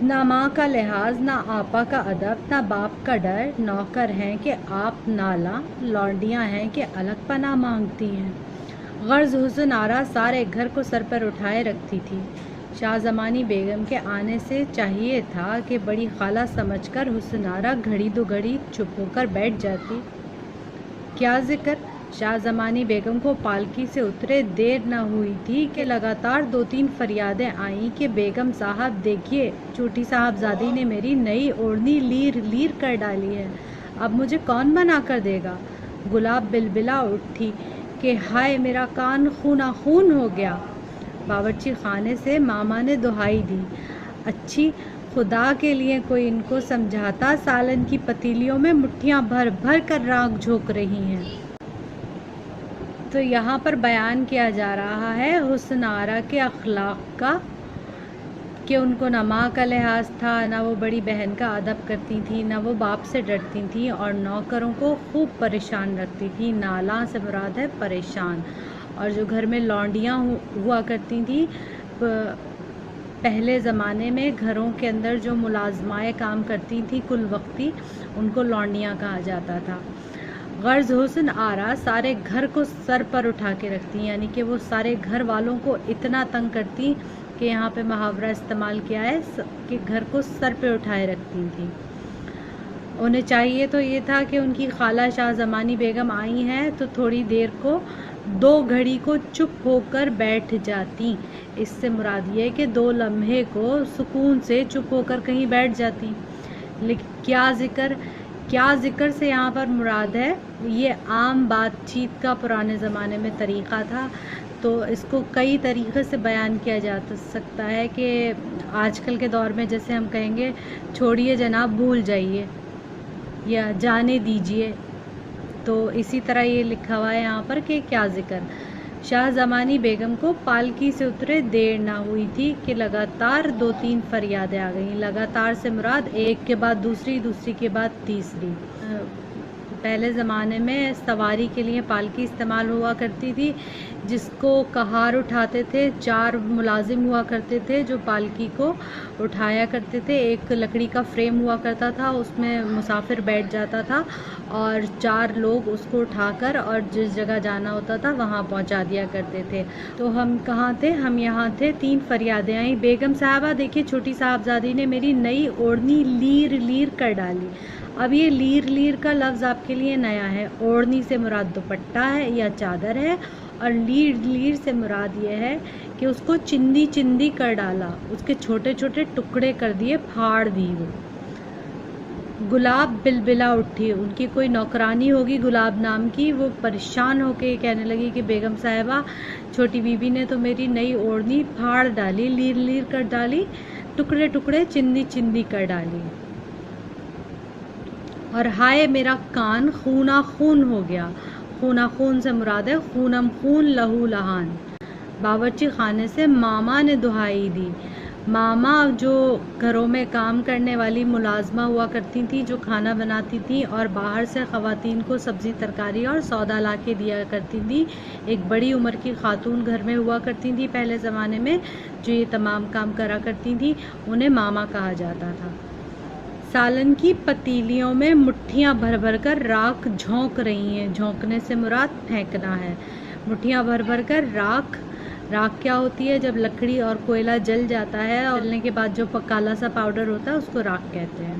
نہ ماں کا لحاظ، نہ آپا کا ادب، نہ باپ کا ڈر، نوکر ہیں کہ آپ نالاں، لونڈیاں ہیں کہ الگ پناہ مانگتی ہیں۔ غرض حسن آرا سارے گھر کو سر پر اٹھائے رکھتی تھی۔ شاہ زمانی بیگم کے آنے سے چاہیے تھا کہ بڑی خالہ سمجھ کر حسن آرا گھڑی دو گھڑی چپ ہو کر بیٹھ جاتی۔ کیا ذکر، شاہ زمانی بیگم کو پالکی سے اترے دیر نہ ہوئی تھی کہ لگاتار 2-3 فریادیں آئیں کہ بیگم صاحب دیکھیے، چھوٹی صاحبزادی نے میری نئی اوڑھنی لیر لیر کر ڈالی ہے، اب مجھے کون بنا کر دے گا؟ گلاب بلبلا اٹھی کہ ہائے میرا کان خونہ خون ہو گیا۔ باورچی خانے سے ماما نے دہائی دی، اچھی خدا کے لیے کوئی ان کو سمجھاتا، سالن کی پتیلیوں میں مٹھیاں بھر بھر کر راکھ جھونک رہی ہیں۔ تو یہاں پر بیان کیا جا رہا ہے حسن آرا کے اخلاق کا، کہ ان کو نہ ماں کا لحاظ تھا، نہ وہ بڑی بہن کا ادب کرتی تھیں، نہ وہ باپ سے ڈرتی تھیں، اور نوکروں کو خوب پریشان رکھتی تھیں۔ نالاں سے مراد ہے پریشان۔ اور جو گھر میں لونڈیاں ہوا کرتی تھیں، پہلے زمانے میں گھروں کے اندر جو ملازمائیں کام کرتی تھیں کل وقتی، ان کو لونڈیاں کہا جاتا تھا۔ غرض حسن آرا سارے گھر کو سر پر اٹھا کے رکھتی، یعنی کہ وہ سارے گھر والوں کو اتنا تنگ کرتی کہ یہاں پہ محاورہ استعمال کیا ہے کہ گھر کو سر پہ اٹھائے رکھتی تھیں۔ انہیں چاہیے تو یہ تھا کہ ان کی خالہ شاہ زمانی بیگم آئی ہیں تو تھوڑی دیر کو 2 گھڑی کو چپ ہو کر بیٹھ جاتی۔ اس سے مراد یہ کہ 2 لمحے کو سکون سے چپ ہو کر کہیں بیٹھ جاتی۔ لیکن کیا ذکر سے یہاں پر مراد ہے، یہ عام بات چیت کا پرانے زمانے میں طریقہ تھا، تو اس کو کئی طریقے سے بیان کیا جا سکتا ہے کہ آج کل کے دور میں جیسے ہم کہیں گے چھوڑیے جناب بھول جائیے یا جانے دیجیے، تو اسی طرح یہ لکھا ہوا ہے یہاں پر کہ کیا ذکر، شاہ زمانی بیگم کو پالکی سے اترے دیر نہ ہوئی تھی کہ لگاتار 2-3 فریادیں آ گئیں۔ لگاتار سے مراد ایک کے بعد دوسری، دوسری کے بعد تیسری۔ پہلے زمانے میں سواری کے لیے پالکی استعمال ہوا کرتی تھی، جس کو کہار اٹھاتے تھے۔ 4 ملازم ہوا کرتے تھے جو پالکی کو اٹھایا کرتے تھے۔ ایک لکڑی کا فریم ہوا کرتا تھا، اس میں مسافر بیٹھ جاتا تھا اور 4 لوگ اس کو اٹھا کر اور جس جگہ جانا ہوتا تھا وہاں پہنچا دیا کرتے تھے۔ تو ہم کہاں تھے؟ ہم یہاں تھے 3 فریادیں آئیں، بیگم صاحبہ دیکھیے چھوٹی صاحبزادی نے میری نئی اوڑھنی لیر لیر کر ڈالی۔ اب یہ لیر لیر کا لفظ آپ کے لیے نیا ہے۔ اوڑھنی سے مراد دوپٹہ ہے یا چادر ہے، اور لیر لیر سے مراد یہ ہے کہ اس کو چندی چندی کر ڈالا، اس کے چھوٹے چھوٹے ٹکڑے کر دیے، پھاڑ دی وہ۔ گلاب بلبلا اٹھی، ان کی کوئی نوکرانی ہوگی گلاب نام کی، وہ پریشان ہو کے کہنے لگی کہ بیگم صاحبہ چھوٹی بی بی نے تو میری نئی اوڑھنی پھاڑ ڈالی، لیر لیر کر ڈالی، ٹکڑے ٹکڑے چندی چندی کر ڈالی، اور ہائے میرا کان خونہ خون ہو گیا۔ خونہ خون سے مراد ہے خونم خون لہو لہان۔ باورچی خانے سے ماما نے دہائی دی۔ ماما جو گھروں میں کام کرنے والی ملازمہ ہوا کرتی تھیں، جو کھانا بناتی تھیں اور باہر سے خواتین کو سبزی ترکاری اور سودا لا کے دیا کرتی تھیں، ایک بڑی عمر کی خاتون گھر میں ہوا کرتی تھیں پہلے زمانے میں، جو یہ تمام کام کرا کرتی تھیں، انہیں ماما کہا جاتا تھا۔ سالن کی پتیلیوں میں مٹھیاں بھر بھر کر راکھ جھونک رہی ہیں، جھونکنے سے مراد پھینکنا ہے۔ مٹھیاں بھر بھر کر راکھ کیا ہوتی ہے؟ جب لکڑی اور کوئلہ جل جاتا ہے اور جلنے کے بعد جو کالا سا پاؤڈر ہوتا ہے اس کو راکھ کہتے ہیں۔